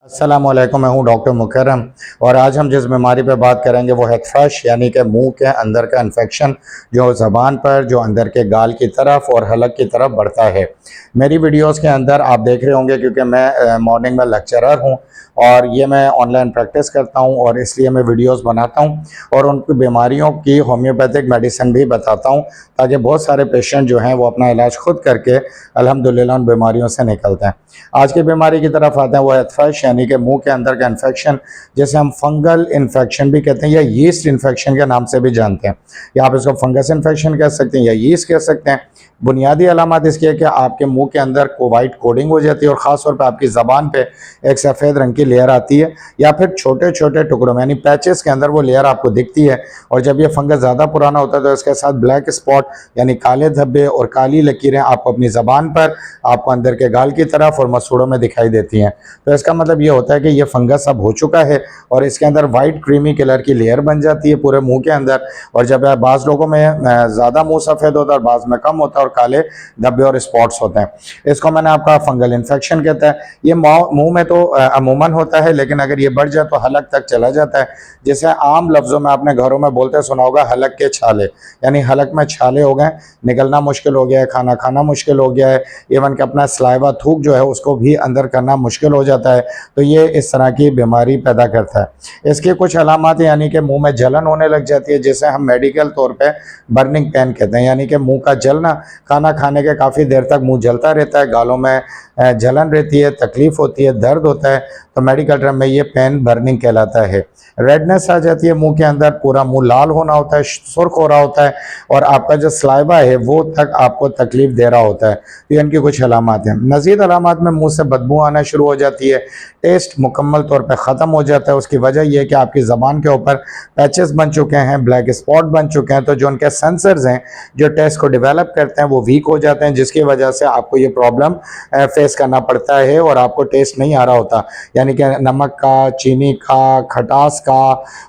अस्सलामुअलैकुम, मैं हूं डॉक्टर मुकर्रम। और आज हम जिस बीमारी पर बात करेंगे वो है थ्रश, यानी कि मुंह के अंदर का इन्फेक्शन जो ज़बान पर, जो अंदर के गाल की तरफ और हलक की तरफ बढ़ता है। मेरी वीडियोस के अंदर आप देख रहे होंगे, क्योंकि मैं मॉर्निंग में लेक्चरर हूं और ये मैं ऑनलाइन प्रैक्टिस करता हूं और इसलिए मैं वीडियोस बनाता हूं और उन बीमारियों की होम्योपैथिक मेडिसिन भी बताता हूं, ताकि बहुत सारे पेशेंट जो हैं वो अपना इलाज खुद करके अल्हम्दुलिल्लाह उन बीमारियों से निकलते हैं। आज की बीमारी की तरफ आते हैं, वो है थ्रश, यानी कि मुंह के अंदर का इन्फेक्शन, जैसे हम फंगल इन्फेक्शन भी कहते हैं या यीस्ट इन्फेक्शन के नाम से भी जानते हैं, या आप इसको फंगस इन्फेक्शन कह सकते हैं या यीस्ट कह सकते हैं। बुनियादी अलामत इसकी है कि आपके मुंह के अंदर को वाइट कोडिंग हो जाती है और ख़ास तौर पर आपकी ज़बान पे एक सफ़ेद रंग की लेयर आती है, या फिर छोटे छोटे टुकड़ों में यानी पैचेस के अंदर वो लेयर आपको दिखती है। और जब ये फंगस ज़्यादा पुराना होता है तो इसके साथ ब्लैक स्पॉट यानी काले धब्बे और काली लकीरें आपको अपनी ज़बान पर, आपको अंदर के गाल की तरफ और मसूड़ों में दिखाई देती हैं। तो इसका मतलब ये होता है कि ये फंगस अब हो चुका है और इसके अंदर वाइट क्रीमी कलर की लेयर बन जाती है पूरे मुंह के अंदर। और जब बाज़ लोगों में ज़्यादा मुंह सफ़ेद होता है और बाज़ में कम होता है और काले धब्बे और स्पॉट्स होते हैं, इसको मैंने आपका फंगल इन्फेक्शन कहता है। ये मुंह में तो अमूमन होता है, लेकिन अगर ये बढ़ जाए तो हलक तक चला जाता है। जैसे आम लफ्ज़ों में आपने घरों में बोलते सुना होगा, हलक के छाले, यानी हलक में छाले हो गए, निकलना मुश्किल हो गया है, खाना खाना मुश्किल हो गया है, इवन कि अपना सलाइवा थूक जो है उसको भी अंदर करना मुश्किल हो जाता है। तो ये इस तरह की बीमारी पैदा करता है। इसकी कुछ अलामत यानी कि मुंह में जलन होने लग जाती है, जिसे हम मेडिकल तौर पे बर्निंग पेन कहते हैं, यानी कि मुंह का जलना, खाना खाने के काफ़ी देर तक मुंह जलता रहता है, गालों में जलन रहती है, तकलीफ होती है, दर्द होता है, तो मेडिकल टर्म में ये पेन बर्निंग कहलाता है। रेडनेस आ जाती है मुंह के अंदर, पूरा मुंह लाल होना होता है, सुर्ख हो रहा होता है और आपका जो सलाइवा है वो तक आपको तकलीफ दे रहा होता है। तो इनकी कुछ अलामत हैं। मज़ीद अलामत में मुंह से बदबू आना शुरू हो जाती है, टेस्ट मुकम्मल तौर पर ख़त्म हो जाता है। उसकी वजह यह है कि आपकी ज़बान के ऊपर पैचेस बन चुके हैं, ब्लैक स्पॉट बन चुके हैं, तो जो उनके सेंसर्स हैं जो टेस्ट को डेवलप करते हैं वो वीक हो जाते हैं, जिसकी वजह से आपको ये प्रॉब्लम फेस करना पड़ता है और आपको टेस्ट नहीं आ रहा होता, यानी कि नमक का, चीनी का, खटास का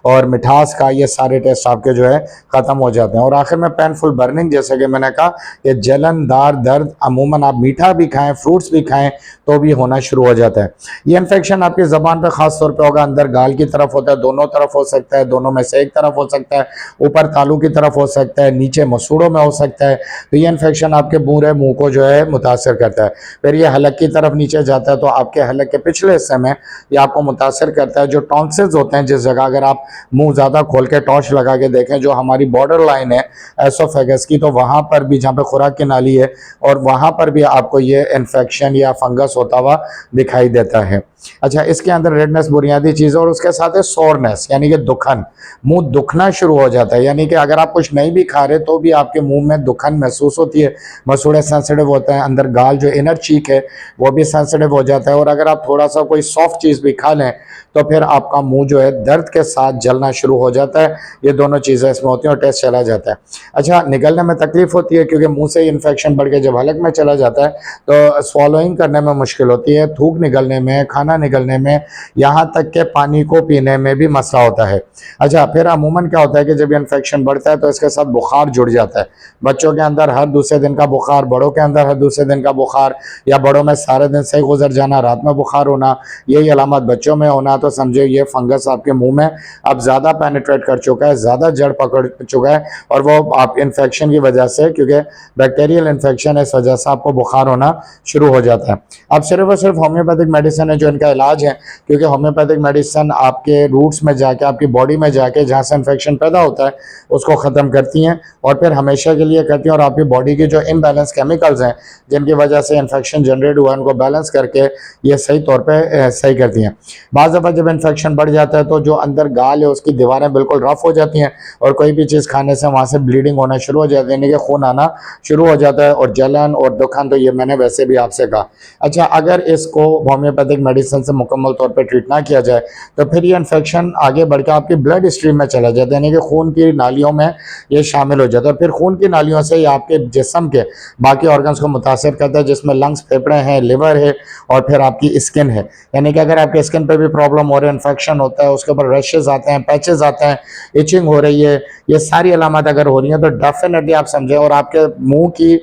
और मिठास का, ये सारे टेस्ट आपके जो है ख़त्म हो जाते हैं। और आखिर में पेनफुल बर्निंग, जैसे कि मैंने कहा, ये जलनदार दर्द, अमूमन आप मीठा भी खाएं, फ्रूट्स भी खाएं तो भी होना शुरू हो जाता है। ये इन्फेक्शन आपकी ज़बान पर ख़ास तौर पे होगा, अंदर गाल की तरफ होता है, दोनों तरफ हो सकता है, दोनों में से एक तरफ हो सकता है, ऊपर तालू की तरफ हो सकता है, नीचे मसूड़ों में हो सकता है। तो ये इन्फेक्शन आपके पूरे मुंह को जो है मुतासर करता है। फिर ये हलक की तरफ नीचे जाता है तो आपके हलक के पिछले हिस्से में ये आपको मुतासर करता है। जो टॉन्सिल्स होते हैं, जिस जगह अगर आप मुंह ज़्यादा खोल के टॉर्च लगा के देखें, जो हमारी बॉर्डर लाइन है एसोफेगस की, तो वहाँ पर भी, जहाँ पे खुराक की नाली है, और वहाँ पर भी आपको ये इन्फेक्शन या फंगस होता हुआ दिखाई देता है। अच्छा, इसके अंदर रेडनेस बुनियादी चीज़ है और उसके साथ है सोरनेस, यानी कि दुखन, मुंह दुखना शुरू हो जाता है। यानी कि अगर आप कुछ नहीं भी खा रहे तो भी आपके मुंह में दुखन महसूस होती है, मसूड़े सेंसिटिव होते हैं, अंदर गाल जो इनर चीक है वो भी सेंसिटिव हो जाता है। और अगर आप थोड़ा सा कोई सॉफ्ट चीज़ भी खा लें तो फिर आपका मुंह जो है दर्द के साथ जलना शुरू हो जाता है। ये दोनों चीज़ें इसमें होती हैं और टेस्ट चला जाता है। अच्छा, निगलने में तकलीफ होती है, क्योंकि मुंह से इन्फेक्शन बढ़ के जब हलक में चला जाता है तो स्वॉलोइंग करने में मुश्किल होती है, थूक निगलने में, खाना निगलने में, यहाँ तक के पानी को पीने में भी मसला होता है। अच्छा, फिर अमूमन क्या होता है कि जब इन्फेक्शन बढ़ता है तो इसके साथ बुखार जुड़ जाता है। बच्चों के अंदर हर दूसरे दिन का बुखार, बड़ों के अंदर हर दूसरे दिन का बुखार, या बड़ों में सारे दिन सही गुजर जाना, रात में बुखार होना, यही अलामत बच्चों में होना, तो समझो ये फंगस आपके मुंह में अब ज़्यादा पेनिट्रेट कर चुका है, ज़्यादा जड़ पकड़ चुका है और वो आप इन्फेक्शन की वजह से, क्योंकि बैक्टीरियल इन्फेक्शन है, इस वजह से आपको बुखार होना शुरू हो जाता है। अब सिर्फ और सिर्फ होम्योपैथिक मेडिसिन है जो इनका इलाज है, क्योंकि होम्योपैथिक मेडिसिन आपके रूट्स में जाके, आपकी बॉडी में जाके, जहाँ से इन्फेक्शन पैदा होता है उसको ख़त्म करती हैं और फिर हमेशा के लिए करती हैं, और आपकी बॉडी की जो इम्बैलेंस केमिकल्स हैं जिनकी वजह से इन्फेक्शन जनरेट हुआ है उनको बैलेंस करके ये सही तौर पे सही करती हैं। बाज़ दफ़ा जब इन्फेक्शन बढ़ जाता है तो जो अंदर गाल है उसकी दीवारें बिल्कुल रफ हो जाती हैं और कोई भी चीज़ खाने से वहाँ से ब्लीडिंग होना शुरू हो जाती है, यानी कि खून आना शुरू हो जाता है और जलन और दुखन, तो ये मैंने वैसे भी आपसे कहा। अच्छा, अगर इसको होम्योपैथिक मेडिसिन से मुकम्मल तौर पर ट्रीट ना किया जाए तो फिर ये इन्फेक्शन आगे बढ़ के आपकी ब्लड स्ट्रीम में चला जाता है, यानी कि खून की नालियों में ये शामिल हो जाता है। फिर खून की नालियों से ये आपके जिस्म के बाकी ऑर्गन्स को मुतासर करता है, जिसमें लंग्स, फेफड़े हैं, लिवर है और फिर आपकी स्किन है। यानी कि अगर आपके स्किन पे भी प्रॉब्लम हो रही है, इन्फेक्शन होता है, उसके ऊपर रैशेज आते हैं, पैचेस आते हैं, इचिंग हो रही है, ये सारी अलामत अगर हो रही हैं तो डेफिनेटली आप समझें और आपके मुंह की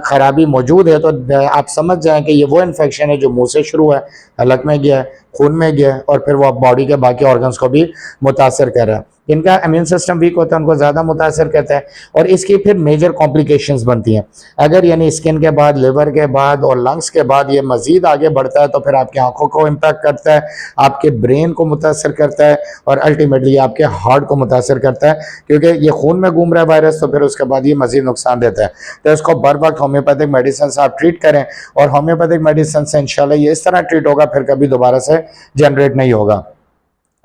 खराबी मौजूद है तो आप समझ जाएं कि ये वो इन्फेक्शन है जो मुंह से शुरू है, हलक में गया है, खून में गया है और फिर वो बॉडी के बाकी ऑर्गन्स को भी मुतासर कर रहा है। इनका इम्यून सिस्टम वीक होता है, उनको ज़्यादा मुतासर करता है और इसकी फिर मेजर कॉम्प्लिकेशंस बनती हैं। अगर यानी स्किन के बाद, लिवर के बाद और लंग्स के बाद ये मज़ीद आगे बढ़ता है तो फिर आपकी आंखों को इम्पैक्ट करता है, आपके ब्रेन को मुतासर करता है और अल्टीमेटली आपके हार्ट को मुतासर करता है, क्योंकि ये खून में घूम रहा है वायरस, तो फिर उसके बाद ये मज़ीद नुकसान देता है। तो इसको बर वक्त होम्योपैथिक मेडिसिन से आप ट्रीट करें और होम्योपैथिक मेडिसिन से इंशाल्लाह ये इस तरह ट्रीट होगा, फिर कभी दोबारा से जनरेट नहीं होगा।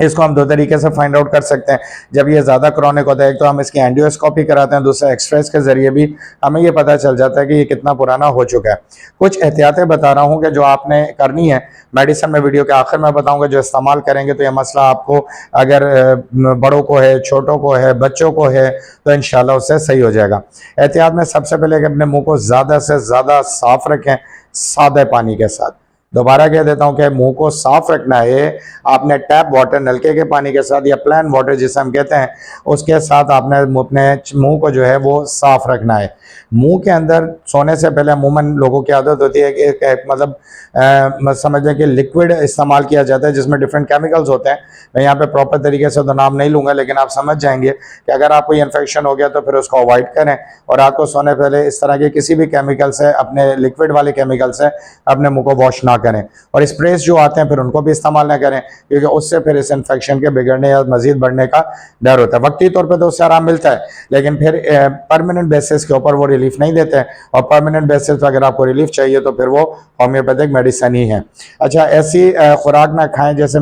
इसको हम दो तरीके से फाइंड आउट कर सकते हैं। जब ये ज़्यादा क्रॉनिक होता है, एक तो हम इसकी एंजियोस्कोपी कराते हैं, दूसरा एक्सरेज के ज़रिए भी हमें ये पता चल जाता है कि ये कितना पुराना हो चुका है। कुछ एहतियातें बता रहा हूँ कि जो आपने करनी है, मेडिसिन में वीडियो के आखिर में बताऊँगा, जो इस्तेमाल करेंगे तो ये मसला आपको अगर बड़ों को है, छोटों को है, बच्चों को है तो इंशाल्लाह उससे सही हो जाएगा। एहतियात में सबसे पहले कि अपने मुँह को ज़्यादा से ज़्यादा साफ़ रखें सादे पानी के साथ। दोबारा कह देता हूं कि मुंह को साफ रखना है। आपने टैप वाटर, नलके के पानी के साथ या प्लेन वाटर जिसे हम कहते हैं, उसके साथ आपने अपने मुंह को जो है वो साफ रखना है। मुंह के अंदर सोने से पहले अमूमन लोगों की आदत होती है कि मतलब समझ कि लिक्विड इस्तेमाल किया जाता है जिसमें डिफरेंट केमिकल्स होते हैं। मैं यहाँ पे प्रॉपर तरीके से तो नाम नहीं लूँगा, लेकिन आप समझ जाएंगे कि अगर आपको इन्फेक्शन हो गया तो फिर उसको अवॉइड करें और रात को सोने पहले इस तरह के किसी भी केमिकल से, अपने लिक्विड वाले केमिकल से अपने मुंह को वॉश ना करें। और स्प्रेस जो आते हैं फिर उनको भी इस्तेमाल ना करें, क्योंकि उससे फिर इस इन्फेक्शन के बिगड़ने या मजीद बढ़ने का डर होता है। वक्ती तौर पर तो उससे आराम मिलता है, लेकिन फिर परमानेंट बेसिस के ऊपर वो रिलीफ नहीं देते हैं और परमानेंट बेसिस पर अगर आपको रिलीफ चाहिए तो फिर वो होम्योपैथिक मेडिसिन ही है। अच्छा, ऐसी खुराक ना खाएं जैसे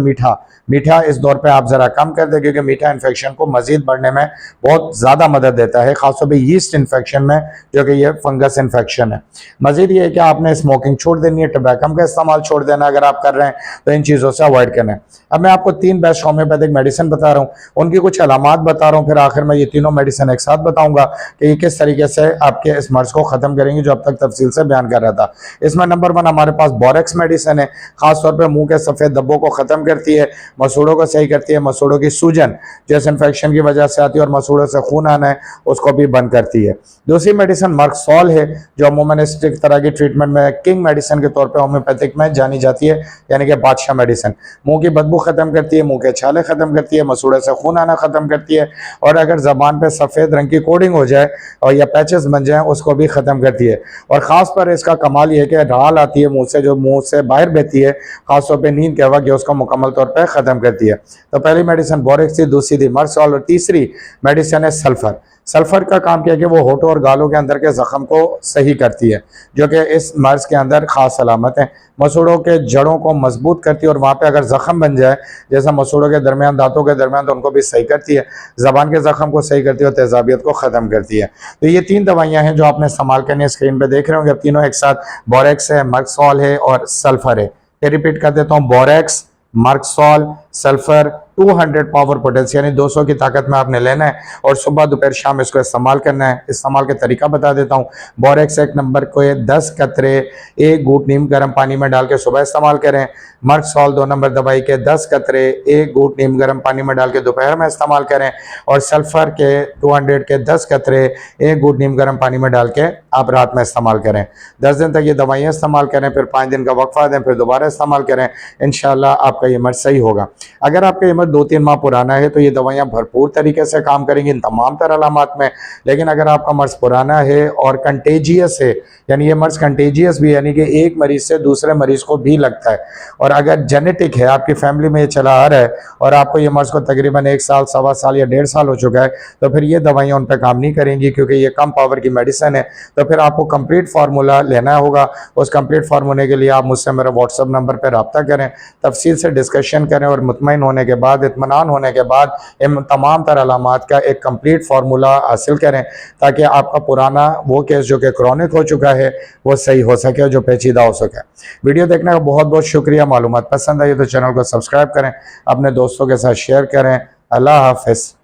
मीठा इस दौर पे आप ज़रा कम कर दें, क्योंकि मीठा इन्फेक्शन को मजीद बढ़ने में बहुत ज़्यादा मदद देता है, खासतौर पर यीस्ट इन्फेक्शन में, जो कि ये फंगस इन्फेक्शन है। मजीद ये है कि आपने स्मोकिंग छोड़ देनी है, टबैकम का इस्तेमाल छोड़ देना अगर आप कर रहे हैं तो इन चीज़ों से अवॉइड करना है। अब मैं आपको 3 बेस्ट होम्योपैथिक मेडिसिन बता रहा हूँ, उनकी कुछ अलामात बता रहा हूँ, फिर आखिर में ये तीनों मेडिसिन एक साथ बताऊंगा कि ये किस तरीके से आपके इस मर्ज को ख़त्म करेंगे, जो अब तक तफसील से बयान कर रहा था। इसमें नंबर 1 हमारे पास बोरेक्स मेडिसिन है, खासतौर पर मुंह के सफ़ेद धब्बों को ख़त्म करती है, मसूड़ों को सही करती है, मसूड़ों की सूजन जैसे इन्फेक्शन की वजह से आती है और मसूड़ों से खून आना है उसको भी बंद करती है। दूसरी मेडिसिन मर्कसॉल है, जो अमूमन इस तरह की ट्रीटमेंट में किंग मेडिसिन के तौर पर होम्योपैथिक में जानी जाती है, यानी कि बादशाह मेडिसिन। मुंह की बदबू ख़त्म करती है, मुंह के छाले ख़त्म करती है, मसूड़े से खून आना ख़त्म करती है और अगर ज़बान पे सफ़ेद रंग की कोडिंग हो जाए और या पैचेस बन जाए उसको भी ख़त्म करती है। और ख़ास पर इसका कमाल ये है कि राल आती है मुंह से, जो मुंह से बाहर बहती है, खासतौर पर नींद के वक्त, उसको मुकम्मल तौर पर ख़त्म करती है। तो पहली मेडिसिन बोरेक्स थी, दूसरी थी मर्कसॉल और तीसरी मेडिसिन है सल्फर। सल्फर का काम किया कि वो होठों और गालों के अंदर के जख्म को सही करती है, जो कि इस मर्ज के अंदर खास अलामत है। मसूड़ों के जड़ों को मजबूत करती है और वहाँ पे अगर जख्म बन जाए, जैसा मसूड़ों के दरमियान, दांतों के दरमियान, तो उनको भी सही करती है। ज़बान के जख्म को सही करती है और तेजाबियत को ख़त्म करती है। तो ये 3 दवाइयाँ हैं जो आपने इस्तेमाल करनी है। स्क्रीन पर देख रहे होंगे, अब तीनों एक साथ, बोरेक्स है, मर्कसॉल है और सल्फर है। फिर रिपीट कर देता हूँ, borax, Merc sol, sulphur, 200 power potential यानी 200 की ताकत में आपने लेना है और सुबह दोपहर शाम इसको इस्तेमाल करना है। इस्तेमाल का तरीका बता देता हूँ। बोरेक्स 1 नंबर को 10 कतरे 1 घूंट नीम गर्म पानी में डाल के सुबह इस्तेमाल करें। मर्कसॉल 2 नंबर दवाई के 10 कतरे 1 घूंट नीम गर्म पानी में डाल के दोपहर में इस्तेमाल करें और सल्फर के 200 के 10 कतरे 1 घूंट नीम गर्म पानी में डाल के आप रात में इस्तेमाल करें। 10 दिन तक ये दवाइयाँ इस्तेमाल करें, फिर 5 दिन का वक्फा दें, फिर दोबारा इस्तेमाल करें। इंशाल्लाह आपका ये मर्ज सही होगा। अगर आपका ये मर्ज 2-3 माह पुराना है तो ये दवाइयाँ भरपूर तरीके से काम करेंगी इन तमाम तरह अलामात में। लेकिन अगर आपका मर्ज पुराना है और कंटेजियस है, यानी ये मर्ज कंटेजियस भी, यानी कि एक मरीज से दूसरे मरीज को भी लगता है, और अगर जेनेटिक है, आपकी फैमिली में ये चला आ रहा है और आपको ये मर्ज को तकरीबन 1 साल, सवा साल या 1.5 साल हो चुका है, तो फिर ये दवाइयाँ उन पर काम नहीं करेंगी, क्योंकि ये कम पावर की मेडिसिन है। तो फिर आपको कंप्लीट फार्मूला लेना होगा। उस कंप्लीट फार्मूले के लिए आप मुझसे मेरे व्हाट्सअप नंबर पर रब्ता करें, तफसील से डिस्कशन करें और मुतमईन होने के बाद, इत्मीनान होने के बाद इन तमाम तरह अलामात का एक कंप्लीट फार्मूला हासिल करें, ताकि आपका पुराना वो केस जो कि क्रॉनिक हो चुका है वो सही हो सके, जो पेचीदा हो सके। वीडियो देखने का बहुत बहुत शुक्रिया। मालूमात पसंद आई तो चैनल को सब्सक्राइब करें, अपने दोस्तों के साथ शेयर करें। अल्लाह हाफ़िज़।